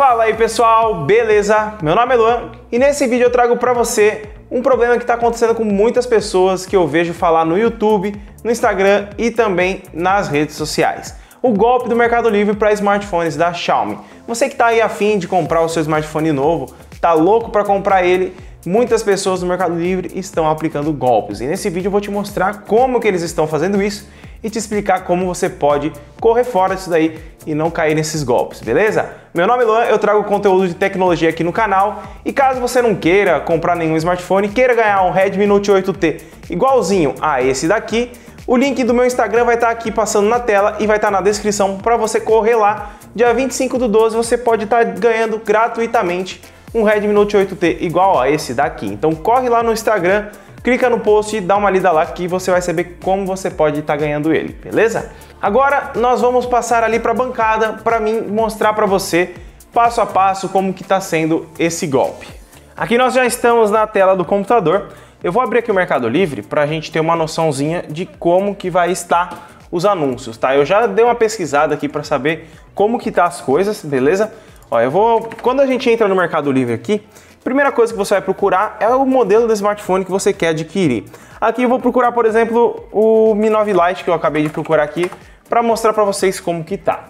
Fala aí pessoal, beleza? Meu nome é Luan e nesse vídeo eu trago pra você um problema que está acontecendo com muitas pessoas que eu vejo falar no YouTube, no Instagram e também nas redes sociais. O golpe do Mercado Livre para smartphones da Xiaomi. Você que está aí afim de comprar o seu smartphone novo, tá louco para comprar ele, muitas pessoas no Mercado Livre estão aplicando golpes. E nesse vídeo eu vou te mostrar como que eles estão fazendo isso e te explicar como você pode correr fora disso daí e não cair nesses golpes, beleza? Meu nome é Luan, eu trago conteúdo de tecnologia aqui no canal e caso você não queira comprar nenhum smartphone, queira ganhar um Redmi Note 8T igualzinho a esse daqui, o link do meu Instagram vai estar aqui passando na tela e vai estar na descrição para você correr lá. Dia 25/12 você pode estar ganhando gratuitamente um Redmi Note 8T igual a esse daqui. Então corre lá no Instagram, clica no post e dá uma lida lá que você vai saber como você pode estar ganhando ele, beleza? Agora nós vamos passar ali para a bancada para mim mostrar para você passo a passo como que está sendo esse golpe. Aqui nós já estamos na tela do computador. Eu vou abrir aqui o Mercado Livre para a gente ter uma noçãozinha de como que vai estar os anúncios, tá? Eu já dei uma pesquisada aqui para saber como que tá as coisas, beleza? Ó, quando a gente entra no Mercado Livre aqui, a primeira coisa que você vai procurar é o modelo do smartphone que você quer adquirir. Aqui eu vou procurar, por exemplo, o Mi 9 Lite que eu acabei de procurar aqui para mostrar para vocês como que tá.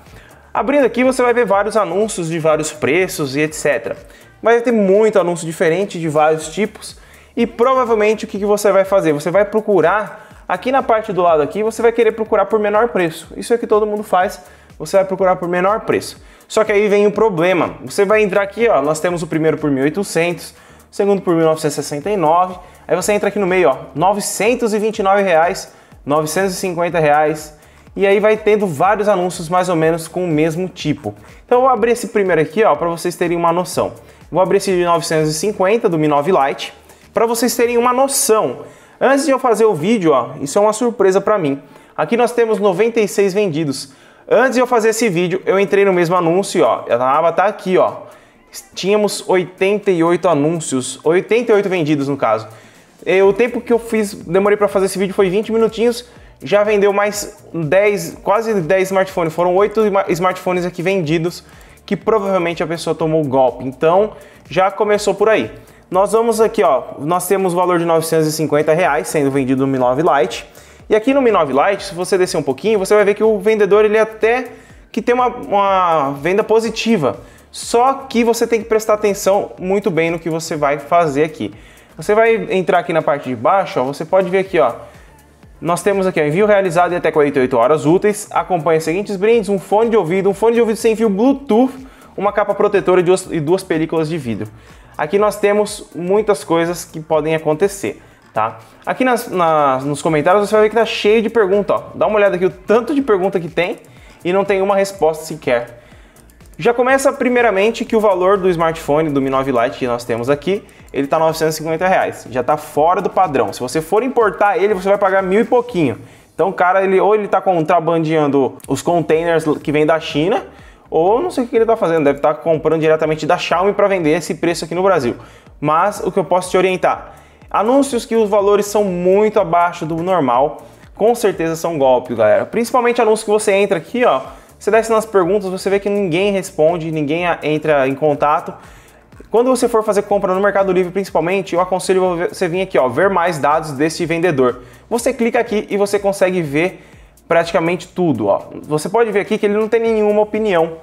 Abrindo aqui você vai ver vários anúncios de vários preços e etc. Vai ter muito anúncio diferente de vários tipos e provavelmente o que você vai fazer? Você vai procurar aqui na parte do lado aqui, você vai querer procurar por menor preço. Isso é que todo mundo faz, você vai procurar por menor preço. Só que aí vem o problema, você vai entrar aqui, ó, nós temos o primeiro por 1.800, o segundo por 1.969, aí você entra aqui no meio, ó, R$ 929, R$ 950, e aí vai tendo vários anúncios mais ou menos com o mesmo tipo. Então eu vou abrir esse primeiro aqui, ó, para vocês terem uma noção. Vou abrir esse de 950 do Mi 9 Lite, para vocês terem uma noção. Antes de eu fazer o vídeo, ó, isso é uma surpresa para mim. Aqui nós temos 96 vendidos. Antes de eu fazer esse vídeo, eu entrei no mesmo anúncio, ó, a aba tá aqui, ó. Tínhamos 88 anúncios, 88 vendidos no caso. E o tempo que eu demorei para fazer esse vídeo foi 20 minutinhos, já vendeu mais 10, quase 10 smartphones. Foram 8 smartphones aqui vendidos, que provavelmente a pessoa tomou o golpe. Então, já começou por aí. Nós vamos aqui, ó, nós temos o valor de R$ 950 sendo vendido no Mi 9 Lite. E aqui no Mi 9 Lite, se você descer um pouquinho, você vai ver que o vendedor ele até que tem uma venda positiva. Só que você tem que prestar atenção muito bem no que você vai fazer aqui. Você vai entrar aqui na parte de baixo, ó, você pode ver aqui, ó. Nós temos aqui, ó, envio realizado em até 48 horas úteis. Acompanha os seguintes brindes: um fone de ouvido sem fio Bluetooth, uma capa protetora e duas películas de vidro. Aqui nós temos muitas coisas que podem acontecer, tá? Aqui nos comentários você vai ver que tá cheio de perguntas, ó. Dá uma olhada aqui o tanto de pergunta que tem e não tem uma resposta sequer. Já começa primeiramente que o valor do smartphone do Mi 9 Lite que nós temos aqui, ele tá R$ 950, já tá fora do padrão. Se você for importar ele, você vai pagar 1.000 e pouquinho. Então o cara, ou ele tá contrabandeando os containers que vêm da China, ou não sei o que ele está fazendo, deve estar comprando diretamente da Xiaomi para vender esse preço aqui no Brasil. Mas o que eu posso te orientar? Anúncios que os valores são muito abaixo do normal, com certeza são golpes, galera. Principalmente anúncios que você entra aqui, ó, você desce nas perguntas, você vê que ninguém responde, ninguém entra em contato. Quando você for fazer compra no Mercado Livre, principalmente, eu aconselho você vir aqui, ó, ver mais dados desse vendedor. Você clica aqui e você consegue ver praticamente tudo, ó. Você pode ver aqui que ele não tem nenhuma opinião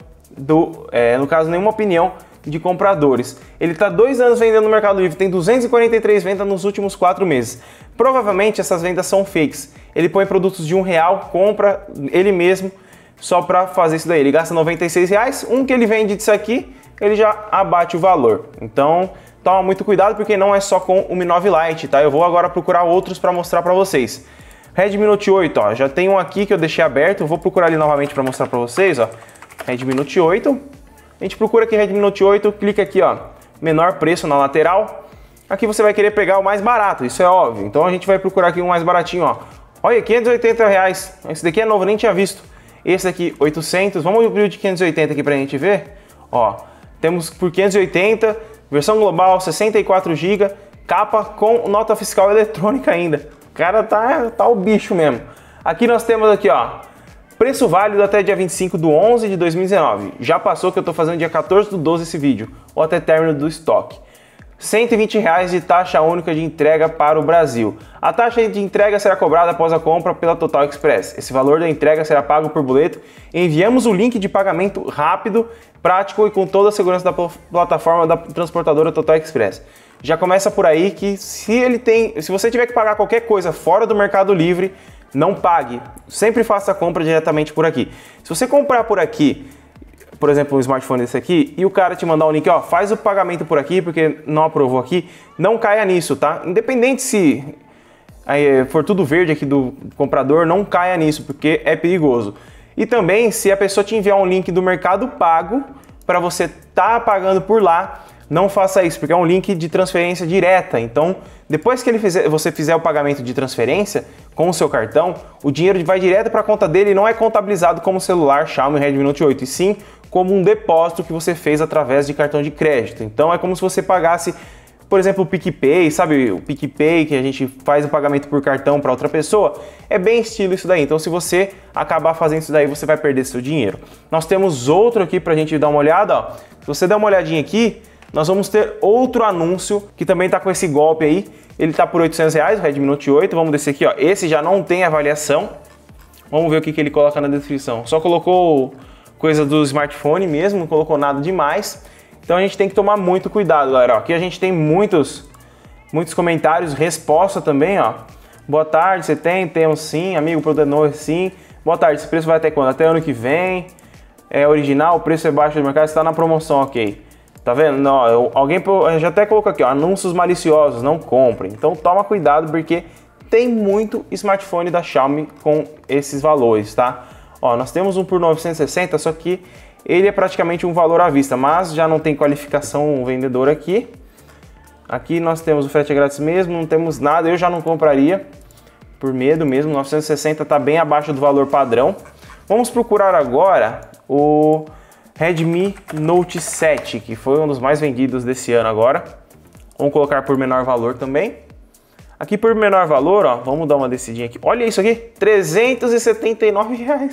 no caso, nenhuma opinião de compradores. Ele está 2 anos vendendo no Mercado Livre, tem 243 vendas nos últimos 4 meses. Provavelmente essas vendas são fakes. Ele põe produtos de R$1, compra ele mesmo só para fazer isso daí. Ele gasta R$96, um que ele vende disso aqui, ele já abate o valor. Então, toma muito cuidado porque não é só com o Mi 9 Lite, tá? Eu vou agora procurar outros para mostrar para vocês. Redmi Note 8, ó, já tem um aqui que eu deixei aberto, eu vou procurar ali novamente para mostrar para vocês, ó. Redmi Note 8. A gente procura aqui Redmi Note 8, clica aqui, ó, menor preço na lateral. Aqui você vai querer pegar o mais barato, isso é óbvio. Então a gente vai procurar aqui um mais baratinho, ó. Olha, R$580. Esse daqui é novo, nem tinha visto. Esse aqui, 800. Vamos abrir o de 580 aqui pra gente ver. Ó, temos por 580, versão global, 64 GB, capa com nota fiscal eletrônica ainda. O cara tá o bicho mesmo. Aqui nós temos aqui, ó, Preço válido até dia 25 de 11 de 2019. Já passou que eu tô fazendo dia 14 do 12 esse vídeo, ou até término do estoque. R$120 de taxa única de entrega para o Brasil. A taxa de entrega será cobrada após a compra pela Total Express. Esse valor da entrega será pago por boleto. Enviamos o link de pagamento rápido, prático e com toda a segurança da plataforma da transportadora Total Express. Já começa por aí que se você tiver que pagar qualquer coisa fora do Mercado Livre, não pague. Sempre faça a compra diretamente por aqui. Se você comprar por aqui, por exemplo, um smartphone desse aqui, e o cara te mandar um link, ó, faz o pagamento por aqui porque não aprovou aqui, não caia nisso, tá? Independente se for tudo verde aqui do comprador, não caia nisso, porque é perigoso. E também, se a pessoa te enviar um link do Mercado Pago para você tá pagando por lá, não faça isso, porque é um link de transferência direta. Então, depois que você fizer o pagamento de transferência com o seu cartão, o dinheiro vai direto para a conta dele e não é contabilizado como celular Xiaomi Redmi Note 8, e sim como um depósito que você fez através de cartão de crédito. Então, é como se você pagasse, por exemplo, o PicPay, sabe o PicPay que a gente faz o pagamento por cartão para outra pessoa? É bem estilo isso daí. Então, se você acabar fazendo isso daí, você vai perder seu dinheiro. Nós temos outro aqui para a gente dar uma olhada, ó. Se você der uma olhadinha aqui, nós vamos ter outro anúncio que também está com esse golpe aí. Ele está por R$800, o Redmi Note 8. Vamos descer aqui, ó. Esse já não tem avaliação. Vamos ver o que ele coloca na descrição. Só colocou coisa do smartphone mesmo, não colocou nada demais. Então a gente tem que tomar muito cuidado, galera. Ó, aqui a gente tem muitos comentários, resposta também, ó. Boa tarde, você tem? Temos sim. Amigo protetor, sim. Boa tarde, esse preço vai até quando? Até ano que vem. É original, o preço é baixo do mercado, está na promoção, ok. Tá vendo? Não, alguém já até colocou aqui, ó, anúncios maliciosos, não comprem. Então toma cuidado, porque tem muito smartphone da Xiaomi com esses valores, tá? Ó, nós temos um por 960, só que ele é praticamente um valor à vista, mas já não tem qualificação vendedor aqui. Aqui nós temos o frete grátis mesmo, não temos nada, eu já não compraria, por medo mesmo. 960 tá bem abaixo do valor padrão. Vamos procurar agora o Redmi Note 7, que foi um dos mais vendidos desse ano agora. Vamos colocar por menor valor também. Aqui por menor valor, ó, vamos dar uma descidinha aqui. Olha isso aqui, R$379.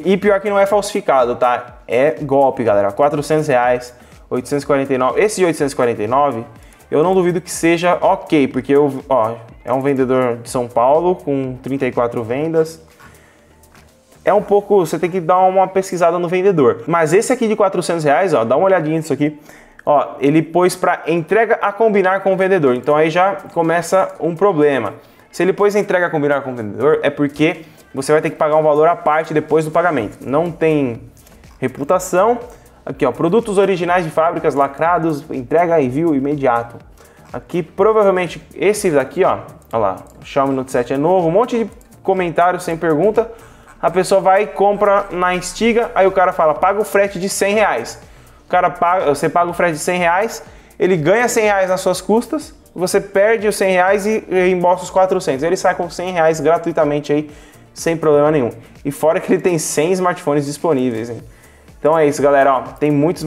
E pior que não é falsificado, tá? É golpe, galera. R$400, 849. Esse de 849, eu não duvido que seja ok, porque é um vendedor de São Paulo com 34 vendas. É um pouco, você tem que dar uma pesquisada no vendedor. Mas esse aqui de R$400, ó, dá uma olhadinha nisso aqui. Ó, ele pôs para entrega a combinar com o vendedor. Então aí já começa um problema. Se ele pôs entrega a combinar com o vendedor, é porque você vai ter que pagar um valor à parte depois do pagamento. Não tem reputação. Aqui, ó, produtos originais de fábricas lacrados, entrega e envio imediato. Aqui provavelmente esse daqui, ó lá, o Xiaomi Note 7 é novo, um monte de comentários sem pergunta. A pessoa vai e compra na Instiga, aí o cara fala, paga o frete de R$100. O cara paga, você paga o frete de R$100, ele ganha R$100 nas suas custas, você perde os R$100 e reembolsa os 400. Ele sai com R$100 gratuitamente aí, sem problema nenhum. E fora que ele tem 100 smartphones disponíveis, hein? Então é isso, galera, ó, tem muito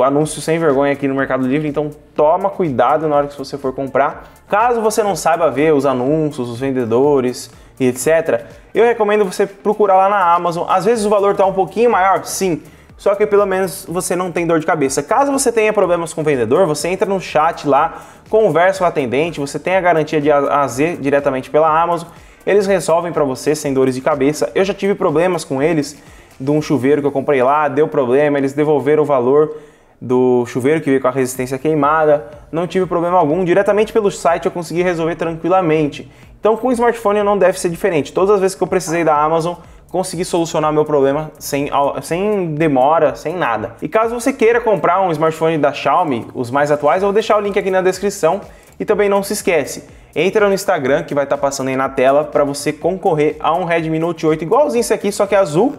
anúncio sem vergonha aqui no Mercado Livre, então toma cuidado na hora que você for comprar. Caso você não saiba ver os anúncios, os vendedores e etc., eu recomendo você procurar lá na Amazon. Às vezes o valor está um pouquinho maior, sim, só que pelo menos você não tem dor de cabeça. Caso você tenha problemas com o vendedor, você entra no chat lá, conversa com o atendente, você tem a garantia de A a Z diretamente pela Amazon, eles resolvem para você sem dores de cabeça. Eu já tive problemas com eles, de um chuveiro que eu comprei lá, deu problema, eles devolveram o valor do chuveiro que veio com a resistência queimada, não tive problema algum, diretamente pelo site eu consegui resolver tranquilamente. Então com o smartphone não deve ser diferente, todas as vezes que eu precisei da Amazon, consegui solucionar meu problema sem demora, sem nada. E caso você queira comprar um smartphone da Xiaomi, os mais atuais, eu vou deixar o link aqui na descrição. E também não se esquece, entra no Instagram que vai estar passando aí na tela para você concorrer a um Redmi Note 8 igualzinho esse aqui, só que azul.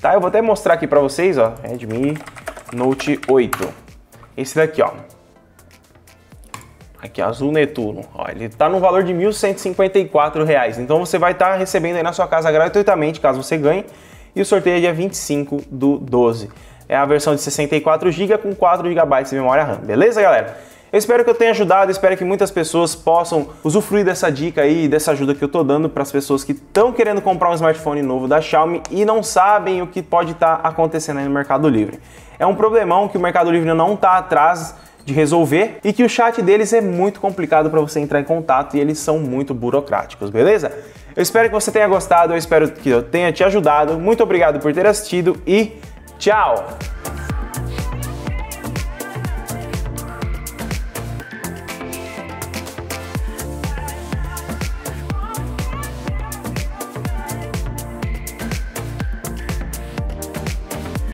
Tá, eu vou até mostrar aqui pra vocês, ó, Redmi Note 8. Esse daqui, ó. Aqui, azul Netuno. Ó, ele tá no valor de R$ 1.154. Então você vai estar recebendo aí na sua casa gratuitamente, caso você ganhe. E o sorteio é dia 25 do 12. É a versão de 64 GB com 4 GB de memória RAM. Beleza, galera? Eu espero que eu tenha ajudado, espero que muitas pessoas possam usufruir dessa dica aí, dessa ajuda que eu tô dando para as pessoas que estão querendo comprar um smartphone novo da Xiaomi e não sabem o que pode estar acontecendo aí no Mercado Livre. É um problemão que o Mercado Livre não está atrás de resolver e que o chat deles é muito complicado para você entrar em contato e eles são muito burocráticos, beleza? Eu espero que você tenha gostado, eu espero que eu tenha te ajudado. Muito obrigado por ter assistido e tchau!